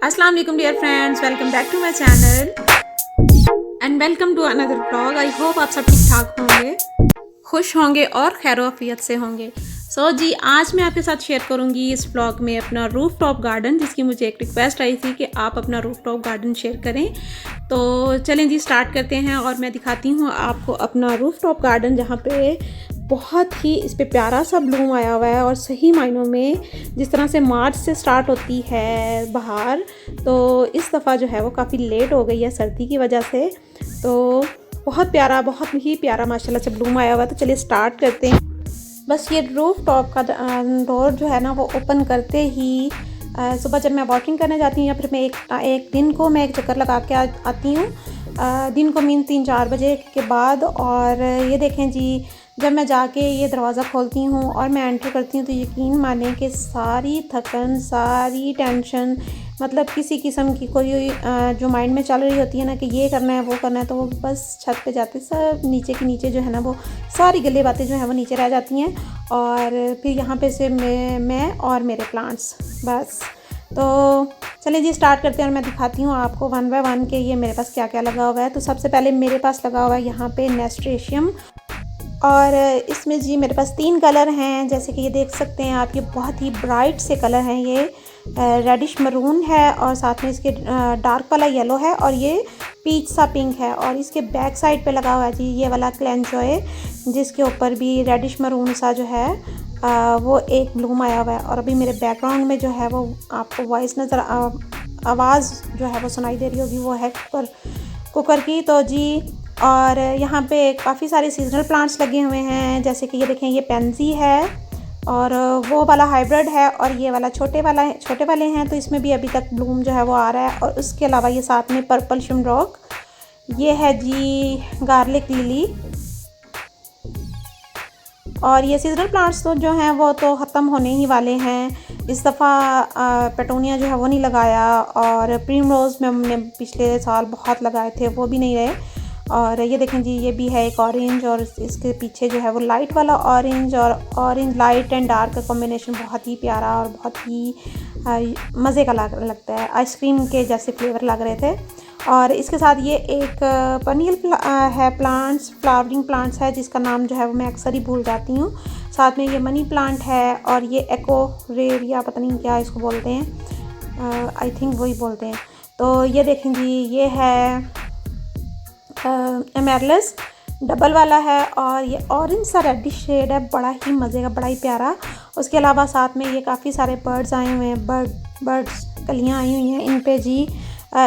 अस्सलाम वालेकुम dear friends, welcome back to my channel and welcome to another blog. I hope आप सब ठीक ठाक होंगे, खुश होंगे और खैरोफियत से होंगे। जी आज मैं आपके साथ शेयर करूंगी इस ब्लॉग में अपना रूफ टॉप गार्डन, जिसकी मुझे एक रिक्वेस्ट आई थी कि आप अपना रूफ टॉप गार्डन शेयर करें। तो चलें जी स्टार्ट करते हैं और मैं दिखाती हूँ आपको अपना रूफ टॉप गार्डन, जहाँ पे बहुत ही इस पे प्यारा सा ब्लूम आया हुआ है। और सही मायनों में जिस तरह से मार्च से स्टार्ट होती है बहार, तो इस दफ़ा जो है वो काफ़ी लेट हो गई है सर्दी की वजह से। तो बहुत प्यारा, बहुत ही प्यारा माशाल्लाह से ब्लूम आया हुआ है। तो चलिए स्टार्ट करते हैं। बस ये रूफ टॉप का डोर जो है ना वो ओपन करते ही सुबह जब मैं वॉकिंग करने जाती हूँ या फिर मैं एक दिन को मैं एक चक्कर लगा के आती हूँ, दिन को मीन 3-4 बजे के बाद। और ये देखें जी, जब मैं जाके ये दरवाज़ा खोलती हूँ और मैं एंटर करती हूँ तो यकीन माने कि सारी थकन, सारी टेंशन, मतलब किसी किस्म की कोई जो माइंड में चल रही होती है ना कि ये करना है वो करना है, तो वो बस छत पे जाते सब नीचे के नीचे जो है ना वो सारी गले बातें जो है वो नीचे रह जाती हैं। और फिर यहाँ पे से मैं और मेरे प्लांट्स बस। तो चलिए जी स्टार्ट करते हैं और मैं दिखाती हूँ आपको वन बाय वन के ये मेरे पास क्या क्या लगा हुआ है। तो सबसे पहले मेरे पास लगा हुआ है यहाँ पे नेस्ट्रेशियम, और इसमें जी मेरे पास 3 कलर हैं, जैसे कि ये देख सकते हैं आप। ये बहुत ही ब्राइट से कलर हैं, ये रेडिश मरून है और साथ में इसके डार्क वाला येलो है और ये पीच सा पिंक है। और इसके बैक साइड पे लगा हुआ है जी ये वाला क्लेंचोए, जिसके ऊपर भी रेडिश मरून सा जो है वो एक ब्लूम आया हुआ है। और अभी मेरे बैकग्राउंड में जो है वो आपको वॉइस नज़र आवाज़ जो है वो सुनाई दे रही होगी, वो है कुकर की। तो जी और यहाँ पे काफ़ी सारे सीजनल प्लांट्स लगे हुए हैं, जैसे कि ये देखें ये पेंजी है और वो वाला हाइब्रिड है और ये वाला छोटे वाले हैं। तो इसमें भी अभी तक ब्लूम जो है वो आ रहा है। और उसके अलावा ये साथ में पर्पल शिमरॉक, ये है जी गार्लिक लिली। और ये सीजनल प्लांट्स तो जो हैं वो तो ख़त्म होने ही वाले हैं। इस दफ़ा पेटोनिया जो है वो नहीं लगाया, और प्रिमरोज़ में हमने पिछले साल बहुत लगाए थे, वो भी नहीं रहे। और ये देखें जी ये भी है एक ऑरेंज, और इसके पीछे जो है वो लाइट वाला ऑरेंज, और ऑरेंज लाइट एंड डार्क का कॉम्बिनेशन बहुत ही प्यारा और बहुत ही मज़े का लगता है। आइसक्रीम के जैसे फ्लेवर लग रहे थे। और इसके साथ ये एक पनील है प्लांट्स, फ्लावरिंग प्लांट्स है, जिसका नाम जो है वो मैं अक्सर ही भूल जाती हूँ। साथ में ये मनी प्लांट है और ये एको रेर या पता नहीं क्या इसको बोलते हैं, आई थिंक वही बोलते हैं। तो ये देखें जी ये है एमेरलिस डबल वाला है, और ये ऑरेंज सा रेडिश शेड है, बड़ा ही मज़े का, बड़ा ही प्यारा। उसके अलावा साथ में ये काफ़ी सारे बर्ड्स आए हुए हैं, बर्ड्स कलियाँ आई हुई हैं इन पे जी।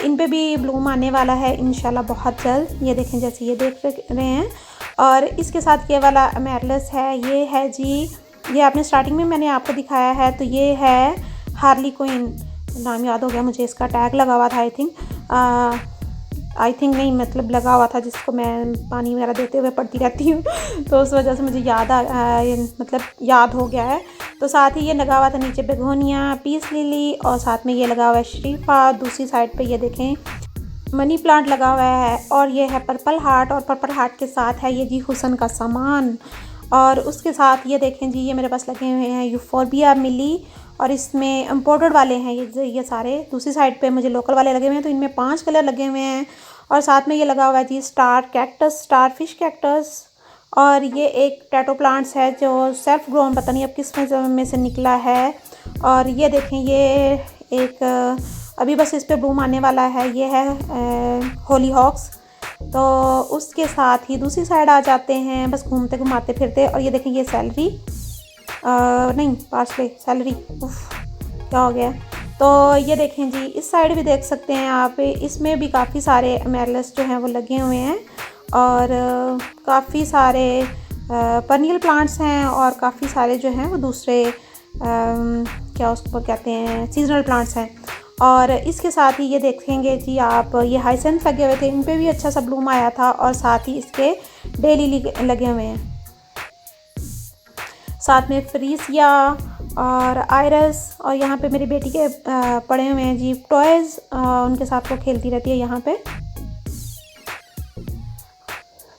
इन पे भी ब्लूम आने वाला है इंशाल्लाह बहुत जल्द। ये देखें जैसे ये देख रहे हैं। और इसके साथ ये वाला एमेरलिस है, ये है जी, ये आपने स्टार्टिंग में मैंने आपको दिखाया है। तो ये है हार्ली क्वीन, नाम याद हो गया मुझे, इसका टैग लगा हुआ था आई थिंक नहीं, मतलब लगा हुआ था, जिसको मैं पानी वगैरह देते हुए पढ़ती रहती हूँ तो उस वजह से मुझे मतलब याद हो गया है। तो साथ ही ये लगा हुआ था नीचे बेगोनिया, पीस लिली, और साथ में ये लगा हुआ है शरीफा। दूसरी साइड पे ये देखें मनी प्लांट लगा हुआ है, और ये है पर्पल हार्ट, और पर्पल हार्ट के साथ है ये जी हुसन का सामान। और उसके साथ ये देखें जी ये मेरे पास लगे हुए हैं यूफोर्बिया मिली, और इसमें इम्पोर्टेड वाले हैं ये सारे। दूसरी साइड पे मुझे लोकल वाले लगे हुए हैं। तो इनमें 5 कलर लगे हुए हैं। और साथ में ये लगा हुआ है जी star cactus, starfish cactus. और ये एक टैटो प्लांट्स है जो सेल्फ ग्रोन, पता नहीं अब किस में से निकला है। और ये देखें ये एक अभी बस इस पे ब्लूम आने वाला है, ये है होली हॉक्स। तो उसके साथ ही दूसरी साइड आ जाते हैं बस घूमते घुमाते फिरते। और ये देखें ये सैलरी नहीं पार्सले, सैलरी, क्या हो गया। तो ये देखें जी इस साइड भी देख सकते हैं आप, इसमें भी काफ़ी सारे एमेरलिस जो हैं वो लगे हुए हैं, और काफ़ी सारे पनील प्लांट्स हैं, और काफ़ी सारे जो हैं वो दूसरे क्या उसको कहते हैं सीजनल प्लांट्स हैं। और इसके साथ ही ये देखेंगे जी आप, ये हाइसेंथ लगे हुए थे, इन पे भी अच्छा सा ब्लूम आया था। और साथ ही इसके डेली लगे हुए हैं, साथ में फ्रीसिया और आयरस। और यहाँ पे मेरी बेटी के पड़े हुए हैं जी टॉयज़, उनके साथ वो खेलती रहती है यहाँ पे।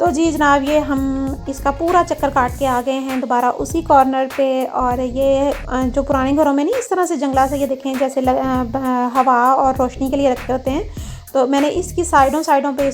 तो जी जनाब, ये हम इसका पूरा चक्कर काट के आ गए हैं दोबारा उसी कॉर्नर पे। और ये जो पुराने घरों में नहीं इस तरह से जंगला से ये देखें जैसे हवा और रोशनी के लिए रखे होते हैं, तो मैंने इसकी साइडों पे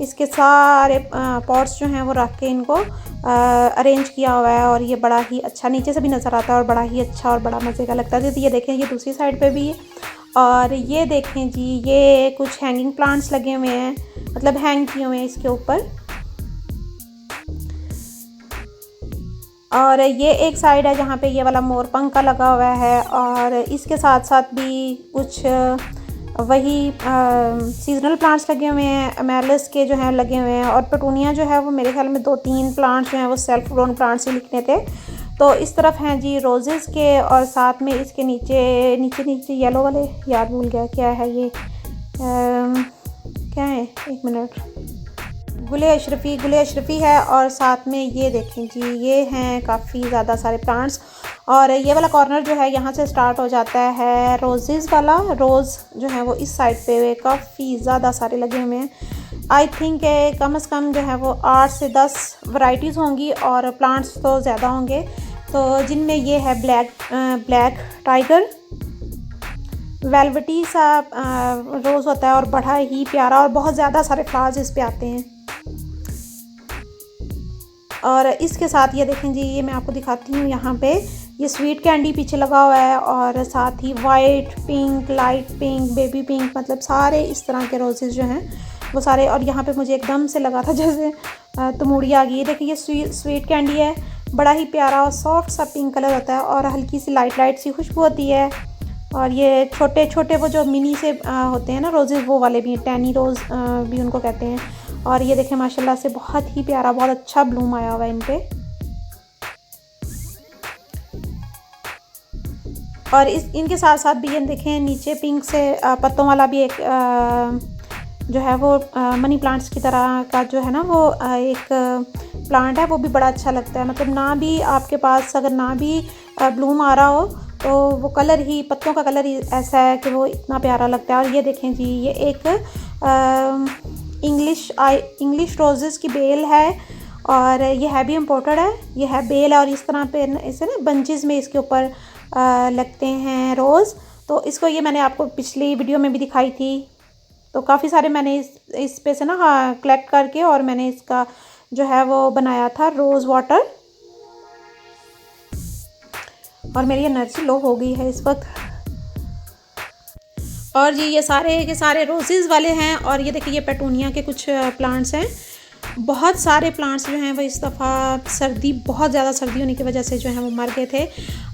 इसके सारे पॉट्स जो हैं वो रख के इनको अरेंज किया हुआ है। और ये बड़ा ही अच्छा नीचे से भी नज़र आता है और बड़ा ही अच्छा और बड़ा मज़े का लगता है। तो ये देखें, ये दूसरी साइड पे भी है। और ये देखें जी, ये कुछ हैंगिंग प्लांट्स लगे हुए हैं, मतलब हैंग किए हुए हैं इसके ऊपर। और ये एक साइड है जहाँ पे ये वाला मोर पंख का लगा हुआ है। और इसके साथ साथ भी कुछ वही सीजनल प्लांट्स लगे हुए हैं, अमेलस के जो हैं लगे हुए हैं। और पेटूनिया जो है वो मेरे ख्याल में 2-3 प्लांट्स जो हैं वो सेल्फ ग्रोन प्लांट्स ही लिखने थे। तो इस तरफ हैं जी रोजेज़ के, और साथ में इसके नीचे येलो वाले, याद भूल गया क्या है ये, क्या है, एक मिनट, गुले अशरफी है। और साथ में ये देखें जी, ये हैं काफ़ी ज़्यादा सारे प्लांट्स। और ये वाला कॉर्नर जो है यहाँ से स्टार्ट हो जाता है रोज़ेज़ वाला। रोज़ जो है वो इस साइड पे काफ़ी ज़्यादा सारे लगे हुए हैं। आई थिंक कम से कम जो है वो 8 से 10 वैरायटीज़ होंगी, और प्लांट्स तो ज़्यादा होंगे। तो जिनमें ये है ब्लैक टाइगर, वेलवेटी सा रोज़ होता है और बड़ा ही प्यारा, और बहुत ज़्यादा सारे फ्लावर्स इस पे आते हैं। और इसके साथ ये देखें जी, ये मैं आपको दिखाती हूँ, यहाँ पे ये स्वीट कैंडी पीछे लगा हुआ है। और साथ ही white, pink, light pink, baby pink, मतलब सारे इस तरह के रोजेज़ जो हैं वो सारे। और यहाँ पे मुझे एकदम से लगा था जैसे तमूड़ी आ गई। देखिए ये स्वीट कैंडी है, बड़ा ही प्यारा और सॉफ्ट सा पिंक कलर होता है, और हल्की सी लाइट सी खुशबू होती है। और ये छोटे छोटे वो जो मिनी से होते हैं ना रोजेज़, वो वाले भी हैं, टैनी रोज़ भी उनको कहते हैं। और ये देखें माशाल्लाह से बहुत ही प्यारा, बहुत अच्छा ब्लूम आया हुआ है इन पे। और इनके साथ साथ भी ये देखें नीचे पिंक से पत्तों वाला भी एक जो है वो मनी प्लांट्स की तरह का जो है ना वो एक प्लांट है, वो भी बड़ा अच्छा लगता है। मतलब ना भी आपके पास अगर ना भी ब्लूम आ रहा हो, तो वो कलर ही, पत्तों का कलर ही ऐसा है कि वो इतना प्यारा लगता है। और ये देखें जी, ये एक इंग्लिश रोजेज़ की बेल है, और ये है भी इम्पोर्टेड है, ये है बेल है। और इस तरह पे इसे ना बंचेस में इसके ऊपर लगते हैं रोज़। तो इसको ये मैंने आपको पिछली वीडियो में भी दिखाई थी। तो काफ़ी सारे मैंने इस पे से ना कलेक्ट करके, और मैंने इसका जो है वो बनाया था रोज़ वाटर। और मेरी एनर्जी लो हो गई है इस वक्त। और जी ये सारे के सारे रोजेज़ वाले हैं। और ये देखिए, ये पेटूनिया के कुछ प्लांट्स हैं। बहुत सारे प्लांट्स जो हैं वो इस दफ़ा बहुत ज़्यादा सर्दी होने की वजह से जो है वो मर गए थे।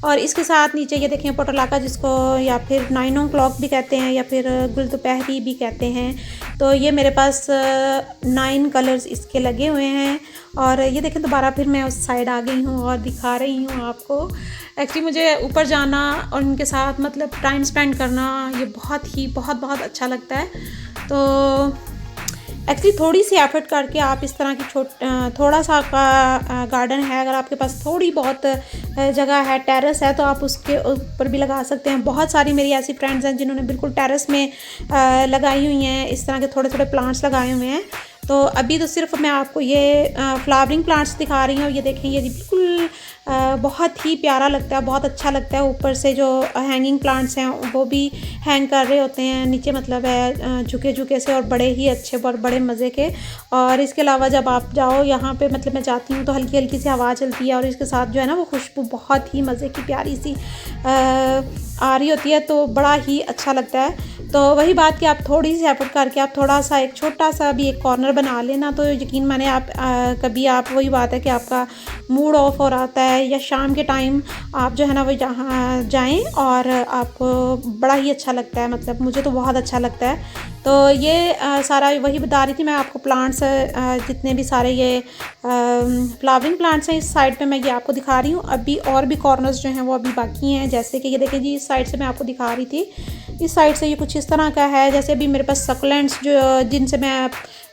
और इसके साथ नीचे ये देखें पोटोलाका, जिसको या फिर 9 o'clock भी कहते हैं, या फिर गुल दोपहरी भी कहते हैं। तो ये मेरे पास 9 कलर्स इसके लगे हुए हैं। और ये देखें दोबारा फिर मैं उस साइड आ गई हूँ और दिखा रही हूँ आपको। एक्चुअली मुझे ऊपर जाना और उनके साथ मतलब टाइम स्पेंड करना ये बहुत अच्छा लगता है। तो एक्चुअली थोड़ी सी एफर्ट करके आप इस तरह की थोड़ा सा आपका गार्डन है, अगर आपके पास थोड़ी बहुत जगह है, टेरेस है, तो आप उसके ऊपर भी लगा सकते हैं। बहुत सारी मेरी ऐसी फ्रेंड्स हैं जिन्होंने बिल्कुल टेरेस में लगाई हुई हैं, इस तरह के थोड़े प्लांट्स लगाए हुए हैं। तो अभी तो सिर्फ मैं आपको ये फ्लावरिंग प्लांट्स दिखा रही हूँ। ये देखें, ये बिल्कुल बहुत ही प्यारा लगता है, बहुत अच्छा लगता है। ऊपर से जो हैंगिंग प्लांट्स हैं वो भी हैंग कर रहे होते हैं नीचे, मतलब है झुके से, और बड़े ही अच्छे और बड़े मज़े के। और इसके अलावा जब आप जाओ यहाँ पे, मतलब मैं जाती हूँ तो हल्की हल्की सी हवा चलती है, और इसके साथ जो है ना वो खुशबू बहुत ही मज़े की प्यारी सी आ रही होती है, तो बड़ा ही अच्छा लगता है। तो वही बात कि आप थोड़ी सी एफर्ट करके आप थोड़ा सा एक छोटा सा भी एक कॉर्नर बना लेना, तो यकीन माने आप कभी आप वही बात है कि आपका मूड ऑफ हो रहा है, या शाम के टाइम आप जो है ना वो जहाँ जाएं और आपको बड़ा ही अच्छा लगता है। मतलब मुझे तो बहुत अच्छा लगता है। तो ये सारा वही बता रही थी मैं आपको, प्लांट्स जितने भी सारे ये फ्लावरिंग प्लांट्स हैं इस साइड पे मैं ये आपको दिखा रही हूँ। अभी और भी कॉर्नर्स जो हैं वो अभी बाकी हैं, जैसे कि ये देखें जी, इस साइड से मैं आपको दिखा रही थी, इस साइड से ये कुछ इस तरह का है। जैसे अभी मेरे पास सक्लेंट्स जो जिनसे मैं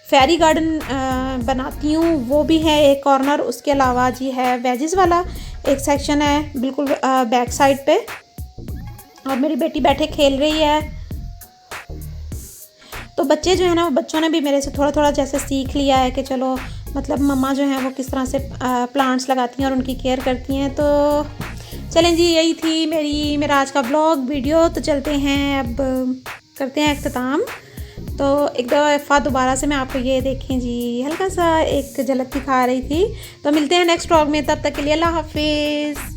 फेरी गार्डन बनाती हूँ वो भी है एक कॉर्नर। उसके अलावा जी है वेजिस वाला एक सेक्शन है बिल्कुल बैक साइड पे, और मेरी बेटी बैठे खेल रही है। तो बच्चे जो है ना, बच्चों ने भी मेरे से थोड़ा जैसे सीख लिया है कि चलो मतलब मम्मा जो हैं वो किस तरह से प्लांट्स लगाती हैं और उनकी केयर करती हैं। तो चलें जी, यही थी मेरा आज का ब्लॉग वीडियो। तो चलते हैं, अब करते हैं अख्ताम। तो एक दफ़ा दोबारा से मैं आपको ये देखें जी, हल्का सा एक झलक दिखा रही थी। तो मिलते हैं नेक्स्ट व्लॉग में, तब तक के लिए अल्लाह हाफिज़।